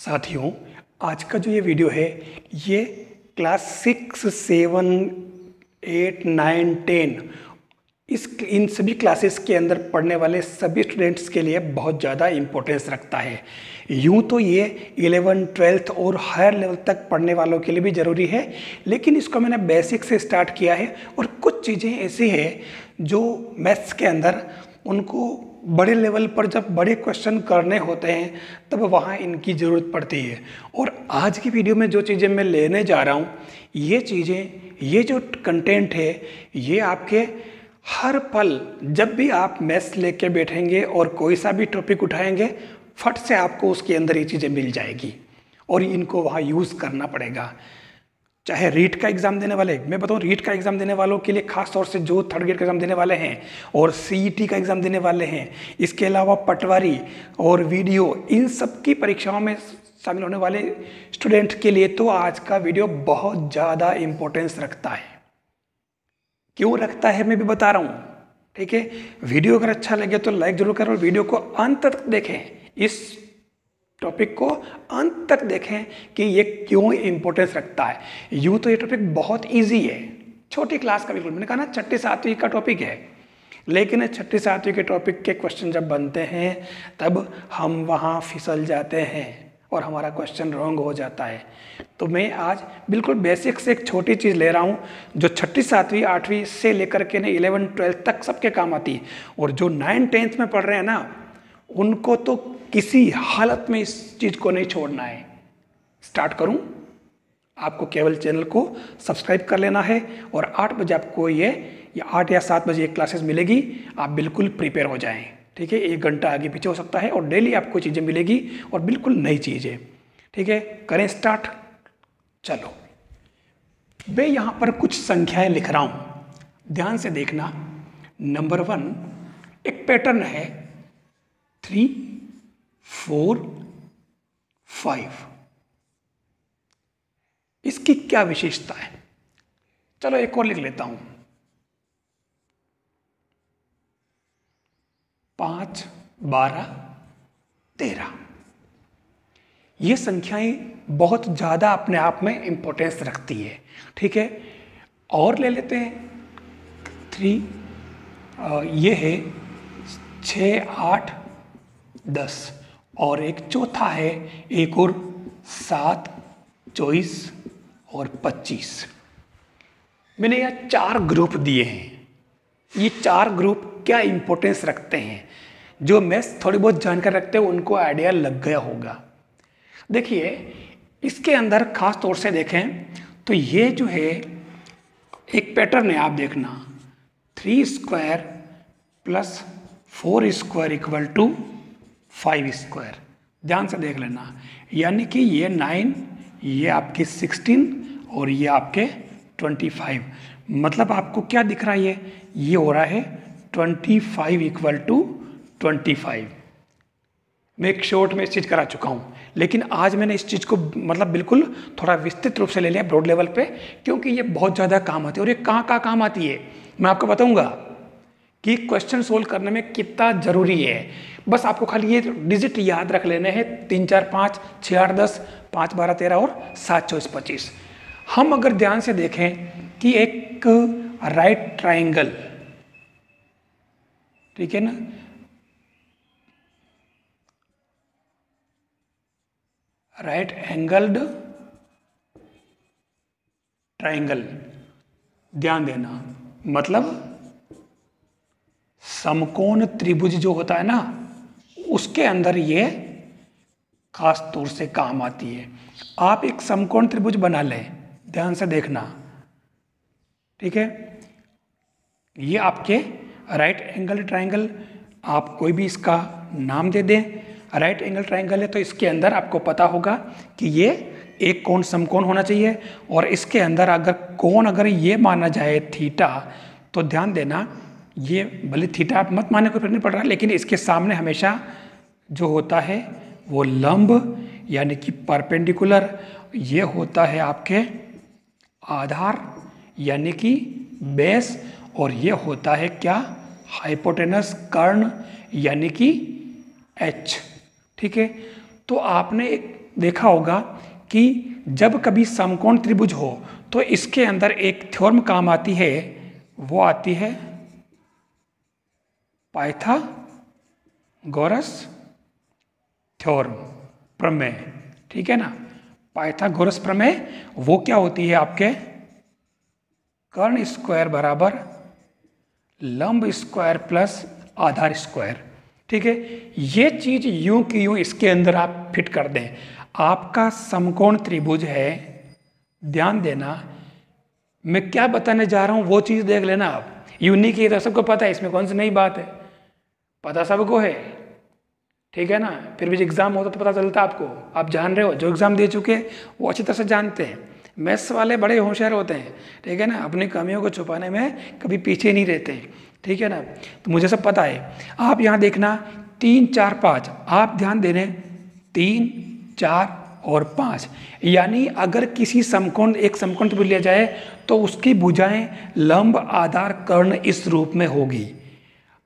साथियों, आज का जो ये वीडियो है ये क्लास 6, 7, 8, 9, 10 इन सभी क्लासेस के अंदर पढ़ने वाले सभी स्टूडेंट्स के लिए बहुत ज़्यादा इम्पोर्टेंस रखता है। यूँ तो ये 11, 12 और हायर लेवल तक पढ़ने वालों के लिए भी ज़रूरी है, लेकिन इसको मैंने बेसिक से स्टार्ट किया है और कुछ चीज़ें ऐसी हैं जो मैथ्स के अंदर उनको बड़े लेवल पर जब बड़े क्वेश्चन करने होते हैं तब वहाँ इनकी ज़रूरत पड़ती है। और आज की वीडियो में जो चीज़ें मैं लेने जा रहा हूँ, ये चीज़ें, ये जो कंटेंट है, ये आपके हर पल जब भी आप मैथ्स लेके बैठेंगे और कोई सा भी टॉपिक उठाएंगे, फट से आपको उसके अंदर ये चीज़ें मिल जाएगी और इनको वहाँ यूज़ करना पड़ेगा। चाहे रीट का एग्ज़ाम देने वाले, मैं बताऊँ रीट का एग्ज़ाम देने वालों के लिए खास तौर से जो थर्ड ग्रेड का एग्ज़ाम देने वाले हैं और सीईटी का एग्ज़ाम देने वाले हैं, इसके अलावा पटवारी और वीडियो, इन सब की परीक्षाओं में शामिल होने वाले स्टूडेंट के लिए तो आज का वीडियो बहुत ज़्यादा इम्पोर्टेंस रखता है। क्यों रखता है मैं भी बता रहा हूँ, ठीक है। वीडियो अगर अच्छा लगे तो लाइक जरूर करें और वीडियो को अंत तक देखें, इस टॉपिक को अंत तक देखें कि ये क्यों इम्पोर्टेंस रखता है। यूँ तो ये टॉपिक बहुत इजी है, छोटी क्लास का, बिल्कुल मैंने कहा ना 6ठी 7वीं का टॉपिक है, लेकिन 6ठी 7वीं के टॉपिक के क्वेश्चन जब बनते हैं तब हम वहाँ फिसल जाते हैं और हमारा क्वेश्चन रॉन्ग हो जाता है। तो मैं आज बिल्कुल बेसिक से एक छोटी चीज़ ले रहा हूँ जो 6ठी 7वीं 8वीं से लेकर के 11, 12 तक सबके काम आती है। और जो 9, 10th में पढ़ रहे हैं ना, उनको तो किसी हालत में इस चीज़ को नहीं छोड़ना है। स्टार्ट करूं? आपको केवल चैनल को सब्सक्राइब कर लेना है और 8 बजे आपको या 8 या 7 बजे क्लासेस मिलेगी। आप बिल्कुल प्रिपेयर हो जाएं, ठीक है। 1 घंटा आगे पीछे हो सकता है और डेली आपको चीज़ें मिलेगी और बिल्कुल नई चीज़ें, ठीक है। करें स्टार्ट। चलो, मैं यहाँ पर कुछ संख्याएं लिख रहा हूँ, ध्यान से देखना। नंबर 1 एक पैटर्न है 3, 4, 5। इसकी क्या विशेषता है? चलो एक और लिख लेता हूं, 5, 12, 13। ये संख्याएं बहुत ज़्यादा अपने आप में इंपॉर्टेंस रखती है, ठीक है। और ले लेते हैं 3, ये है 6, 8, 10 और एक चौथा है एक और 7, 24 और 25। मैंने यहाँ 4 ग्रुप दिए हैं। ये 4 ग्रुप क्या इंपॉर्टेंस रखते हैं? जो मैथ्स थोड़ी बहुत जानकारी रखते हैं उनको आइडिया लग गया होगा। देखिए, इसके अंदर खास तौर से देखें तो ये जो है एक पैटर्न है, आप देखना 3 square plus 4 square equal to 5 square. ध्यान से देख लेना, यानी कि ये 9, ये आपके 16 और ये आपके 25। मतलब आपको क्या दिख रहा है? ये हो रहा है 25 इक्वल टू 25। मैं एक शॉर्ट में इस चीज़ करा चुका हूँ, लेकिन आज मैंने इस चीज़ को मतलब बिल्कुल थोड़ा विस्तृत रूप से ले लिया ब्रॉड लेवल पे, क्योंकि ये बहुत ज़्यादा काम आती है। और ये कहाँ काम आती है मैं आपको बताऊँगा कि क्वेश्चन सोल्व करने में कितना ज़रूरी है। बस आपको खाली ये डिजिट याद रख लेने हैं, 3, 4, 5, 6, 8, 10, 5, 12, 13 और 7, 24, 25। हम अगर ध्यान से देखें कि एक राइट ट्राइंगल, ठीक है ना, राइट एंगल्ड ट्राइंगल, ध्यान देना, मतलब समकोण त्रिभुज जो होता है ना, उसके अंदर ये खास तौर से काम आती है। आप एक समकोण त्रिभुज बना लें, ध्यान से देखना, ठीक है। ये आपके राइट एंगल ट्राइंगल, आप कोई भी इसका नाम दे दें। राइट एंगल ट्राइंगल है तो इसके अंदर आपको पता होगा कि ये एक कोण समकोण होना चाहिए और इसके अंदर अगर कोण अगर ये माना जाए थीटा, तो ध्यान देना ये भले थीटा आप मत माने, कोई फर्क नहीं पड़ रहा, लेकिन इसके सामने हमेशा जो होता है वो लंब यानी कि परपेंडिकुलर, ये होता है आपके आधार यानी कि बेस, और ये होता है क्या? हाइपोटेनस, कर्ण यानी कि एच, ठीक है। तो आपने देखा होगा कि जब कभी समकोण त्रिभुज हो तो इसके अंदर एक थ्योरम काम आती है, वो आती है पाइथागोरस थ्योरम, प्रमेय। ठीक है ना, पाइथागोरस प्रमेय वो क्या होती है आपके कर्ण स्क्वायर बराबर लंब स्क्वायर प्लस आधार स्क्वायर। ठीक है, ये चीज यूं की यूं इसके अंदर आप फिट कर दें। आपका समकोण त्रिभुज है, ध्यान देना मैं क्या बताने जा रहा हूं वो चीज देख लेना आप। यूनिक ही तो सबको पता है, इसमें कौन सी नई बात है, पता सबको है। ठीक है ना, फिर भी एग्जाम होता तो पता चलता आपको, आप जान रहे हो, जो एग्जाम दे चुके वो अच्छी तरह से जानते हैं। मैथ्स वाले बड़े होशियार होते हैं, ठीक है ना, अपनी कमियों को छुपाने में कभी पीछे नहीं रहते हैं। ठीक है ना, तो मुझे सब पता है। आप यहाँ देखना 3 4 5, आप ध्यान देने 3 4 और 5, यानी अगर किसी समकोण एक समकोण त्रिभुज लिया जाए तो उसकी भुजाएं लंब आधार कर्ण इस रूप में होगी।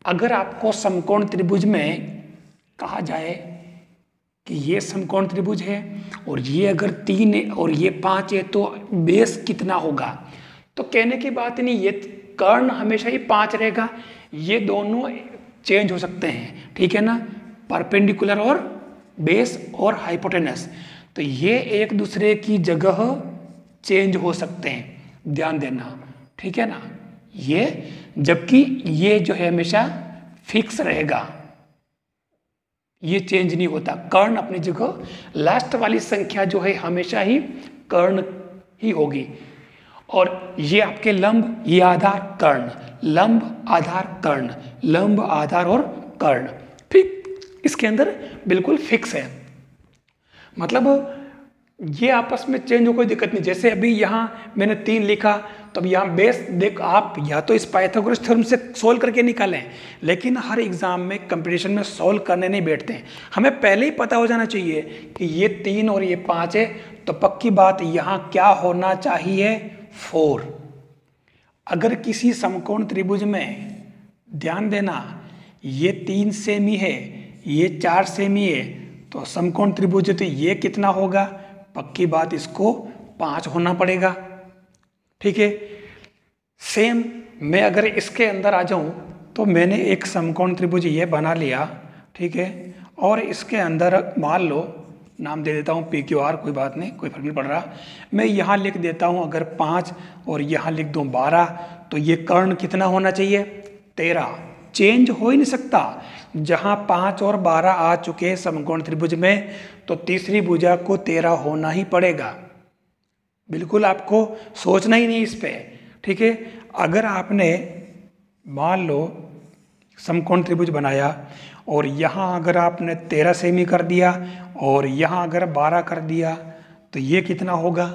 अगर आपको समकोण त्रिभुज में कहा जाए कि ये समकोण त्रिभुज है और ये अगर 3 है और ये 5 है तो बेस कितना होगा, तो कहने की बात नहीं, ये कर्ण हमेशा ही 5 रहेगा। ये दोनों चेंज हो सकते हैं, ठीक है ना, परपेंडिकुलर और बेस और हाइपोटेनस, तो ये एक दूसरे की जगह चेंज हो सकते हैं, ध्यान देना। ठीक है ना, ये जबकि ये जो है हमेशा फिक्स रहेगा, ये चेंज नहीं होता। कर्ण अपनी जगह, लास्ट वाली संख्या जो है हमेशा ही कर्ण ही होगी। और ये आपके लंब, ये आधार कर्ण, लंब आधार कर्ण, लंब आधार और कर्ण, ठीक इसके अंदर बिल्कुल फिक्स है। मतलब ये आपस में चेंज हो, कोई दिक्कत नहीं। जैसे अभी यहाँ मैंने 3 लिखा तो अब यहाँ बेस देख, आप या तो इस पाइथागोरस थ्योरम से सोल्व करके निकालें, लेकिन हर एग्जाम में कंपटीशन में सोल्व करने नहीं बैठते हैं। हमें पहले ही पता हो जाना चाहिए कि ये 3 और ये 5 है, तो पक्की बात यहाँ क्या होना चाहिए, 4। अगर किसी समकोण त्रिभुज में, ध्यान देना, ये 3 सेमी है, ये 4 सेमी है, तो समकोण त्रिभुज है तो ये कितना होगा, पक्की बात इसको 5 होना पड़ेगा। ठीक है, सेम मैं अगर इसके अंदर आ जाऊं तो मैंने एक समकोण त्रिभुज ये बना लिया, ठीक है, और इसके अंदर मान लो नाम दे देता हूँ PQR, कोई बात नहीं, कोई फर्क नहीं पड़ रहा। मैं यहाँ लिख देता हूँ अगर 5 और यहाँ लिख दूँ 12, तो ये कर्ण कितना होना चाहिए, 13। चेंज हो ही नहीं सकता। जहाँ 5 और 12 आ चुके समकोण त्रिभुज में, तो तीसरी भुजा को 13 होना ही पड़ेगा। बिल्कुल आपको सोचना ही नहीं इस पे। ठीक है, अगर आपने मान लो समकोण त्रिभुज बनाया और यहाँ अगर आपने 13 सेमी कर दिया और यहाँ अगर 12 कर दिया, तो ये कितना होगा,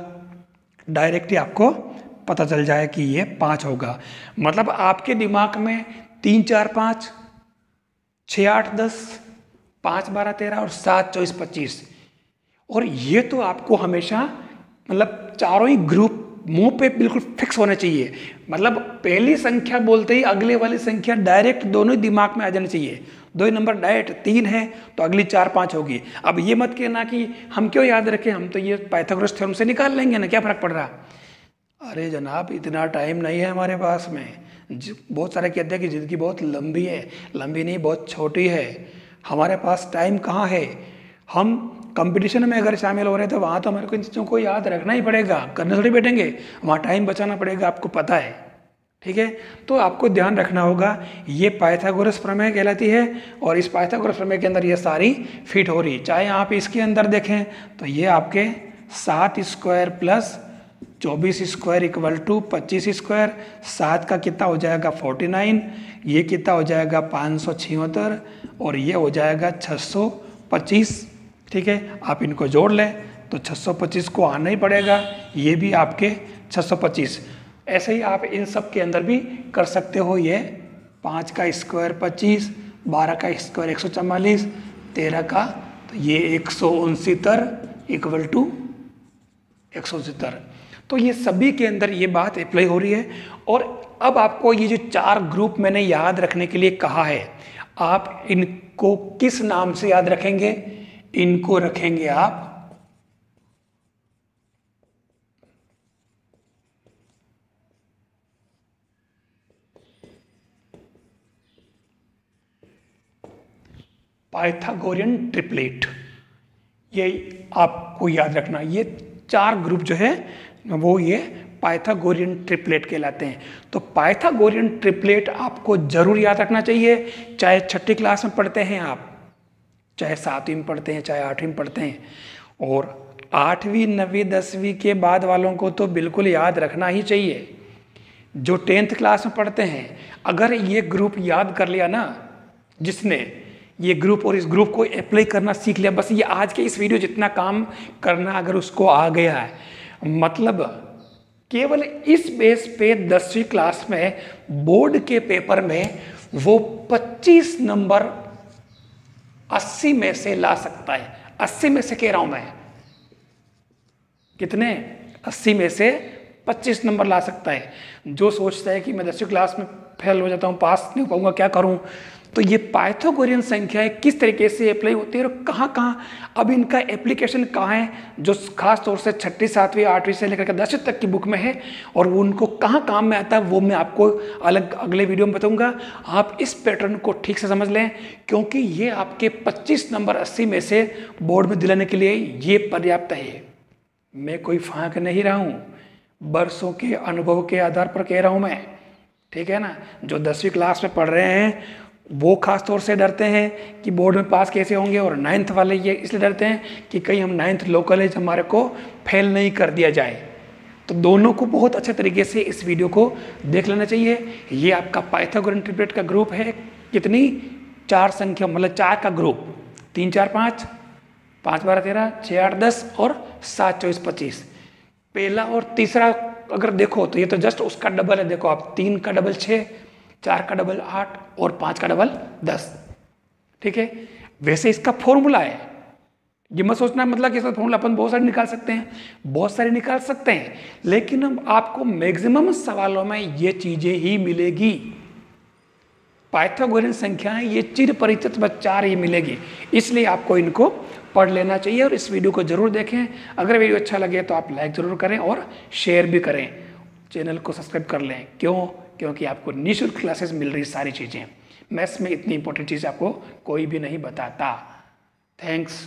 डायरेक्टली आपको पता चल जाए कि ये 5 होगा। मतलब आपके दिमाग में 3 4 5, 6 8 10, 5 12 13 और 7 24 25, और ये तो आपको हमेशा मतलब चारों ही ग्रुप मुंह पे बिल्कुल फिक्स होना चाहिए। मतलब पहली संख्या बोलते ही अगले वाली संख्या डायरेक्ट दोनों ही दिमाग में आ जाना चाहिए। 2 ही नंबर डायरेक्ट, 3 है तो अगली 4 5 होगी। अब ये मत कहना कि हम क्यों याद रखें, हम तो ये पाइथागोरस थ्योरम से निकाल लेंगे ना, क्या फर्क पड़ रहा। अरे जनाब, इतना टाइम नहीं है हमारे पास में। बहुत सारे कहते हैं कि ज़िंदगी बहुत लंबी है, लंबी नहीं, बहुत छोटी है। हमारे पास टाइम कहाँ है। हम कंपटीशन में अगर शामिल हो रहे हैं तो वहाँ तो हमारे को इन चीज़ों को याद रखना ही पड़ेगा, करने थोड़ी बैठेंगे, वहाँ टाइम बचाना पड़ेगा, आपको पता है। ठीक है, तो आपको ध्यान रखना होगा, ये पाइथागोरस प्रमेय कहलाती है और इस पाइथागोरस प्रमेय के अंदर ये सारी फिट हो रही है। चाहे आप इसके अंदर देखें तो ये आपके 7 square plus 24 square equal to 25 square, 7 का कितना हो जाएगा 49, ये कितना हो जाएगा 576 और ये हो जाएगा 625। ठीक है, आप इनको जोड़ लें तो 625 को आना ही पड़ेगा, ये भी आपके 625। ऐसे ही आप इन सब के अंदर भी कर सकते हो। ये 5 का स्क्वायर 25, 12 का स्क्वायर 144, 13 का तो ये 169 इक्वल टू 169। तो ये सभी के अंदर ये बात अप्लाई हो रही है। और अब आपको ये जो 4 ग्रुप मैंने याद रखने के लिए कहा है, आप इनको किस नाम से याद रखेंगे, इनको रखेंगे आप पाइथागोरियन ट्रिपलेट। ये आपको याद रखना, ये 4 ग्रुप जो है वो ये पाइथागोरियन ट्रिपलेट कहलाते हैं। तो पाइथागोरियन ट्रिपलेट आपको जरूर याद रखना चाहिए, चाहे छठी क्लास में पढ़ते हैं आप, चाहे 7वीं में पढ़ते हैं, चाहे 8वीं में पढ़ते हैं। और 8वीं 9वीं 10वीं के बाद वालों को तो बिल्कुल याद रखना ही चाहिए। जो 10th क्लास में पढ़ते हैं, अगर ये ग्रुप याद कर लिया ना, जिसने ये ग्रुप और इस ग्रुप को अप्लाई करना सीख लिया, बस ये आज के इस वीडियो जितना काम करना अगर उसको आ गया है, मतलब केवल इस बेस पे 10वीं क्लास में बोर्ड के पेपर में वो 25 नंबर 80 में से ला सकता है। 80 में से कह रहा हूं मैं, कितने? 80 में से 25 नंबर ला सकता है। जो सोचता है कि मैं 10वीं क्लास में फेल हो जाता हूँ, पास नहीं हो पाऊंगा, क्या करूं, तो ये पाइथागोरियन संख्याएं किस तरीके से अप्लाई होती है और कहाँ कहाँ अब इनका एप्लीकेशन कहाँ है, जो खास तौर से 6ठी 7वीं 8वीं से लेकर के 10वीं तक की बुक में है, और वो उनको कहाँ काम में आता है वो मैं आपको अलग अगले वीडियो में बताऊंगा। आप इस पैटर्न को ठीक से समझ लें, क्योंकि ये आपके 25 नंबर 80 में से बोर्ड में दिलाने के लिए ये पर्याप्त है। मैं कोई फाँक नहीं रहा हूँ, बरसों के अनुभव के आधार पर कह रहा हूँ मैं, ठीक है ना। जो 10वीं क्लास में पढ़ रहे हैं वो खास तौर से डरते हैं कि बोर्ड में पास कैसे होंगे, और 9th वाले ये इसलिए डरते हैं कि कहीं हम 9th लोकल एज हमारे को फेल नहीं कर दिया जाए। तो दोनों को बहुत अच्छे तरीके से इस वीडियो को देख लेना चाहिए। ये आपका पाइथागोरियन ट्रिपलेट का ग्रुप है, कितनी 4 संख्या, मतलब 4 का ग्रुप, 3 4 5, 5 12 13, 6 8 10 और 7 24 25। पहला और तीसरा अगर देखो तो ये तो जस्ट उसका डबल है। देखो आप, 3 का डबल 6, 4 का डबल 8 और 5 का डबल 10, ठीक है। वैसे इसका फॉर्मूला है, ये मत सोचना मतलब कि इसका फॉर्मूला अपन बहुत सारे निकाल सकते हैं, बहुत सारे निकाल सकते हैं, लेकिन हम आपको मैक्सिमम सवालों में ये चीजें ही मिलेगी। पाइथागोरियन संख्याएं ये चिर परिचित 4 ही मिलेगी, इसलिए आपको इनको पढ़ लेना चाहिए और इस वीडियो को जरूर देखें। अगर वीडियो अच्छा लगे तो आप लाइक जरूर करें और शेयर भी करें, चैनल को सब्सक्राइब कर लें। क्यों? क्योंकि आपको निःशुल्क क्लासेस मिल रही सारी चीज़ें। मैथ्स में इतनी इंपॉर्टेंट चीज़ आपको कोई भी नहीं बताता। थैंक्स।